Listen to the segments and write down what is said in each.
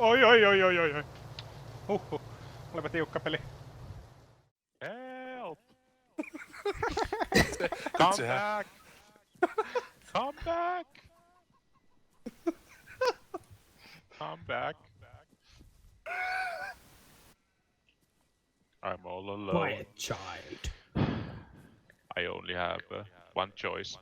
Oi oi oi oi oi oi. Huhhuh. Olipa tiukka peli. Help! Come back! Come back! Come back! I'm all alone. Quiet child. I only have one choice.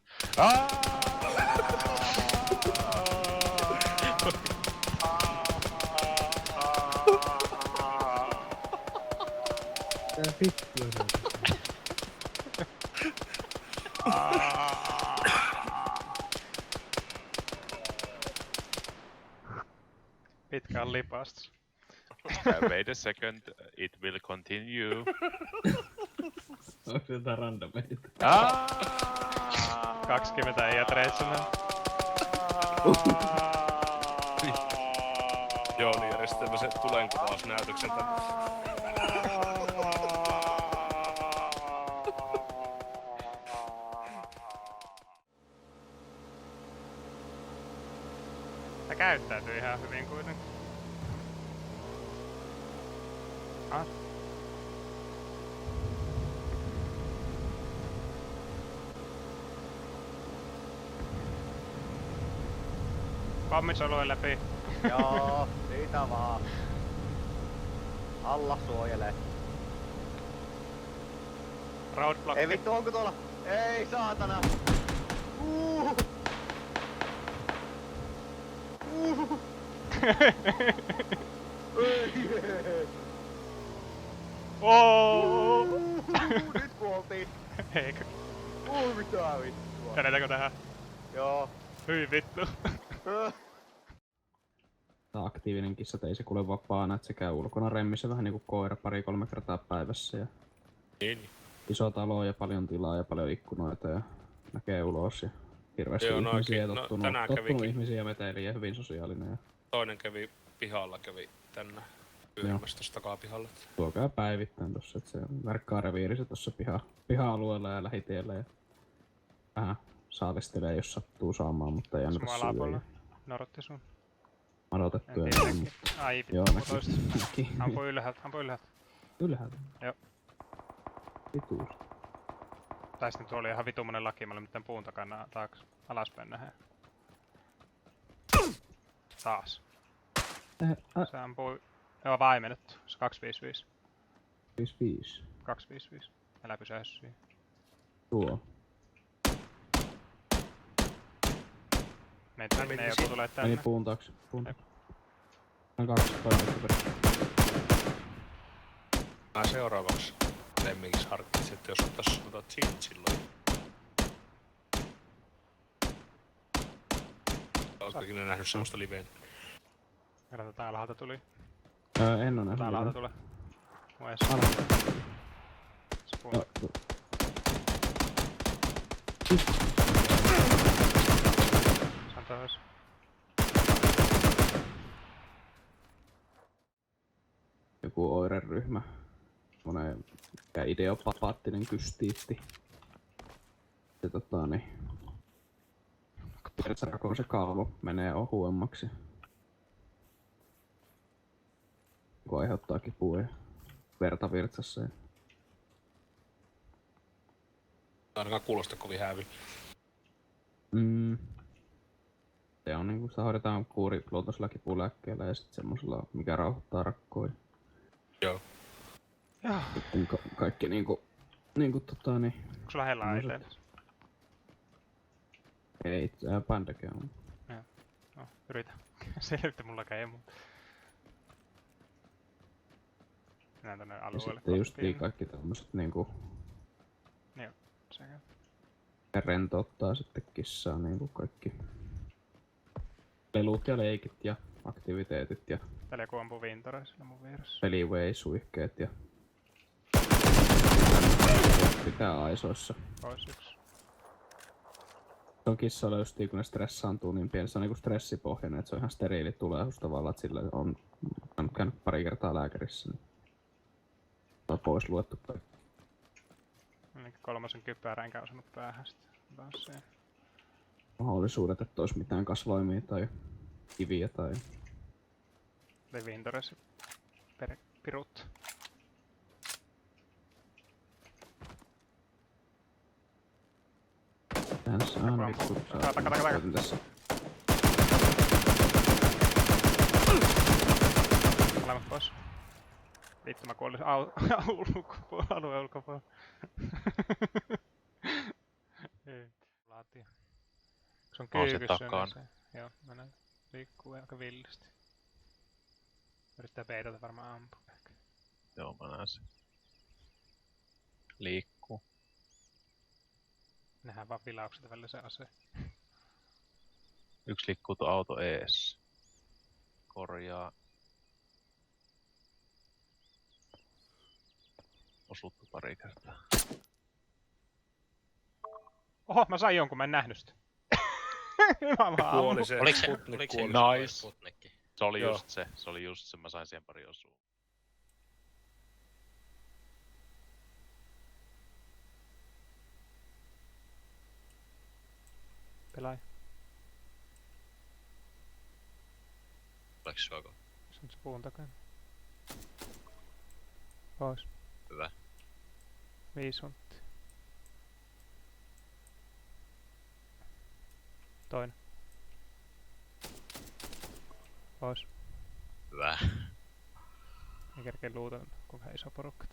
Tää vittu on. Pitkä on lipastus. Wait a second, it will continue. Onko se jotain randomeita? 20 ei Treitsunen. Jooni järjesti tämmösen tulenkuvausnäytöksen tänne. Tää käyttäytyy ihan hyvin kuitenkin. Ah. Pommisoluin läpi. Joo, siitä vaan. Allah suojelee. Roadblock. Ei vittu, onko tuolla? Ei saatana! Oh! Nyt kuoltiin! Eikö? Mitä vittua? Edetäänkö tähän? Joo. Hyi vittu. Tää aktiivinen kissa ei se kuule vapaana, että se käy ulkona remmissä vähän niinku koira 2-3 kertaa päivässä ja Niin. iso talo ja paljon tilaa ja paljon ikkunoita ja näkee ulos ja hirveästi Joo, no ihmisiä oikein. No, tottunut, tänään tottunut kävikin. ihmisiä meteliin ja hyvin sosiaalinen ja Toinen kävi pihalla, kävi tänne pyyhmässä tossa takapihalla. tuo käy päivittäin tossa, että se verkkaa reviirissä tossa piha-alueella ja lähitiellä ja vähän saalistelee jos sattuu saamaan, mutta ei anneta Sun syödä. alapuolella. Norotti sun. Madotettu En ei tiedä. ole, mutta Ai joo vittu, toista. näki. Ampui ylhäältä, ampui ylhäältä. Ylhäältä. Joo. Vituus. Tai sitten tuo oli ihan vitumonen laki, mä olin miten puun takana taakse alaspäin nähdään. Taas. Se ampui. Joo, vaimennettu. Se 255. 55. 255. Älä pysähdy siihen. Tuo. Meitä ne joku tulee Meni tänne. puun taakse. Puun taakse. On 2 toimesta perässä. Mä seuraavaksi lemminkin harkitsin, että jos ottais cheat silloin. Ootko ikinä nähnyt semmoista liveen? Katsotaan, tää alhaalta tuli. En oo nähnyt. Tää alhaalta tulee. Mun ees. Alhaalta. Se puu. Joo, Saan tois. joku oireryhmä. Semmonen mikä ideopapaattinen kystiitti. Ja Persarakon se kalvo menee ohuemmaksi. Kun aiheuttaa kipua ja verta virtsassa. Ainakaan kuulosta kovin häävillä. Se on niinku, sitä hoidetaan kuuriluontoisella kipulääkkeellä ja sit semmosella, mikä rauhoittaa rakkoja. Joo. Joo. Sitten kaikki niinku Onko sulla hellaa semmoset- itsellesi? ei, se pandeke on. No, yritä. Selvitä mullakaan ei muuta. Mennään tänne Ja alueelle. sitten just koppiin. kaikki tämmöset niinku Joo, sekä. rentouttaa sitten kissaa niinku kaikki lelut ja leikit ja aktiviteetit ja Täällä joku ampuu vintoreisilla mun vieressä. peliway-suihkeet ja pitää aisoissa. Pois yksi. Se on kissailla justiin kun ne stressaantuu niin pieni, se on niinku stressipohjainen, että se on ihan steriili tulehdus tavallaan, että sillä on käynyt pari kertaa lääkärissä. Niin on pois luettu kaikki. Ainakin 3 kypärä enkä osannut päähän sitä. Taas siihen. Mahdollisuudet, että olisi mitään kasvaimia tai kiviä tai Levintores pirut. Tässä on vittu. Taka. Tässä. Molemmat pois. Vittu mä kuolin alueen ulkopuolella. Ei. Laatia. Se on On se kyykyssä. takana. Joo, mä näin. Liikkuu aika villisti. Yrittää peitata varmaan ampua ehkä. Joo, mä näen sen. Liikkuu. Nähdään vaan vilaukset välillä se ase. Yksi liikkuu tuon auto ees. Korjaa. Osuttu pari kertaa. Oho, mä sain jonkun, mä en nähnyt sitä. Mä vaan Kuoli se. Oliko se Sputnik kuoli. Nice. Sputnikki? Se oli Joo. just se, mä sain siihen pari osua. Pelaaja. Oliko suoko? Se on se puun takana. Pois. Hyvä. 5 hunttia. Toinen. Pois. Hyvä. Ei kerkee luuta, kuinka iso porukka.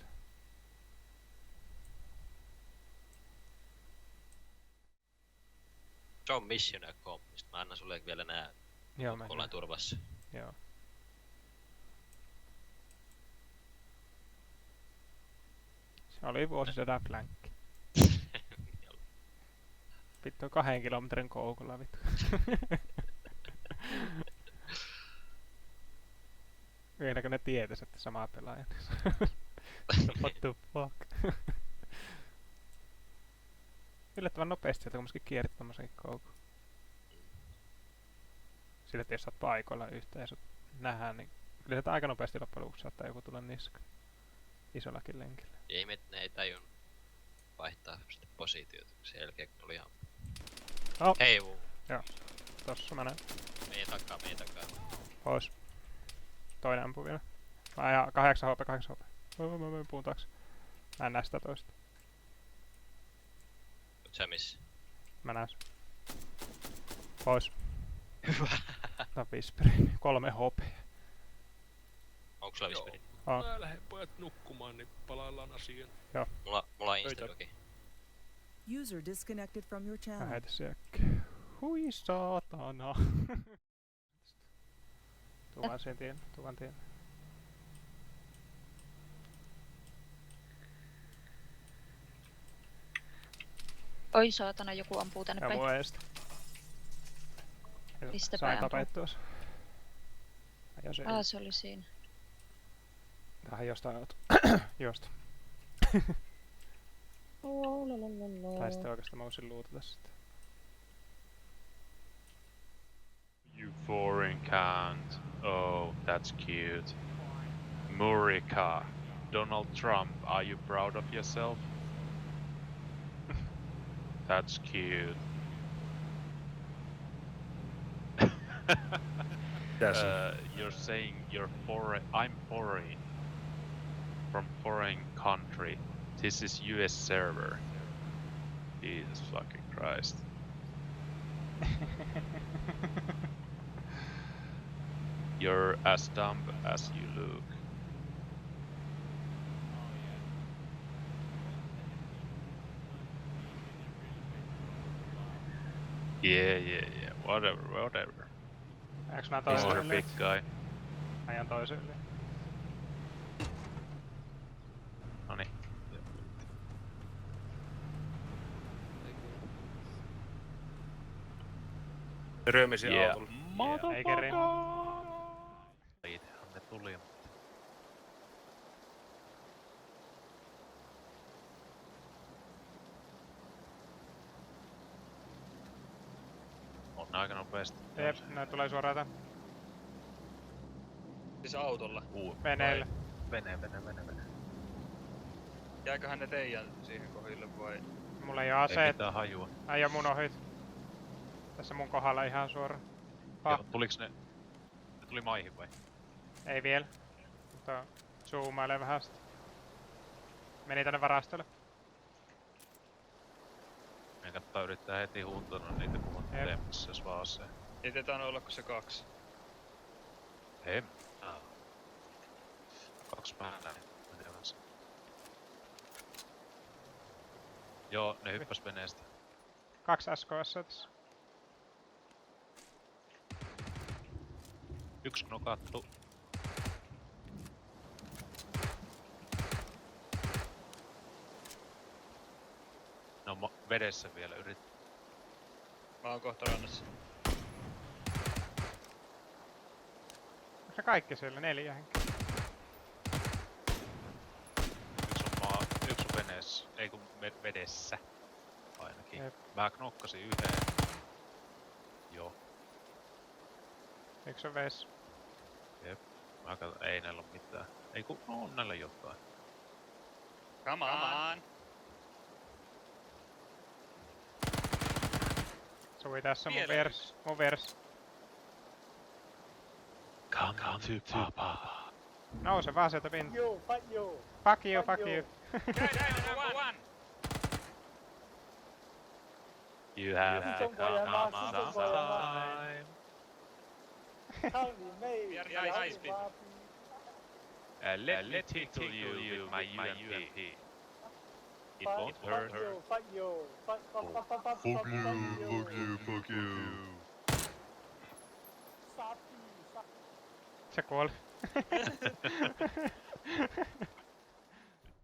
Se on mission accomplished. Mä annan sulle vielä nää, Joo, kun ollaan turvassa. Joo. Se oli vuosisadan flankki. Vittu on 2 kilometrin koukulla vittu. Vieläkö ne tietäis, että sama pelaaja? What the fuck? Yllättävän nopeasti sieltä kumminkin kierrit tommosenkin koukun. Sillä että jos sä oot paikoilla yhtä ja sut nähdään, niin kyllä sieltä aika nopeasti loppujen lopuksi saattaa joku tulla niska. Isollakin lenkillä. Ihme, ne ei tajun vaihtaa sitä positiota sen jälkeen, kun oli ihan... Oh. Hei vuu. Tossa mä näen. Meidän takaa. Pois. Toinen ampuu vielä. Mä ajan 8 HP. Mä menen puun taakse. Mä en näe sitä toista. Oot sä missä? Mä näen sen. Pois. Hyvä. Tää on Whisperi. 3 HP. Onko sulla visperi? Oh. Mä lähden pojat nukkumaan, niin palaillaan asiaan. Mulla on instadogi. User disconnected from your Mä channel. heitä sielläkin. Hui saatana. Tuvan sen tien. Oi saatana, joku ampuu tänne Ja päin. mulla ei sitä. Mistä Sain päin ampuu? tapettua se. Ja se. Se oli siinä. Tähän jostain auto. Josta. Tai sitten oikeastaan mä voisin luutata sitä. You foreign cunt. Oh, that's cute. Murica. Donald Trump, are you proud of yourself? That's cute. You're saying you're foreign. I'm foreign. From foreign country. This is US server. Jesus fucking Christ. You're as dumb as you look. Yeah. Whatever. Ajaks nää toisen Mr. yli? Big Guy. Ajan toisen yli. Noniin. Ne ryömisi Yeah. autolla. Ei kerin. Itsehän ne tuli, mutta... On aika nopeesti. Jep, nää tulee suoraan tän Siis autolla. veneelle. Vene. Jääköhän ne teidän siihen kohdille vai? Mulla ei oo Ei aseet. mitään hajua. Äijä mun ohit. Tässä mun kohdalla ihan suoraan. Joo, tuliks ne... Ne tuli maihin vai? Ei vielä. Mutta zoomailee vähän sitä. Meni tänne varastolle. Me kattaa yrittää heti huutona niitä, kun on Jep. teemassa, jos vaan se. Ei taitaa olla kuin se 2. Ei. 2 päällä. Menevänsä. Joo, ne hyppäs veneestä. 2 SKS tässä. 1 knokattu. No vedessä vielä yrit. Mä oon kohta rannassa. Onko ne kaikki siellä? 4 henkeä. Yksi on veneessä. Ei kun vedessä. Ainakin. Jep. Mä knokkasin yhden. Joo. Yksi on vees. Mä katson, ei näillä oo mitään. Ei kun on näillä jotain. Come on! Sui tässä mun Vielä vers. Mun vers. Come to papa. Nouse vaan sieltä pintaan. You, fuck you. Fuck you, fuck you. Number one! You have Sisong come boyamas, on sisong boyamas. time. ข้างนี้ไม่ We are high, high speed. Let me tickle you with my UMP. It won't hurt. Fuck you, fuck you. fuck you. ซับพี่ซับ Se kuoli.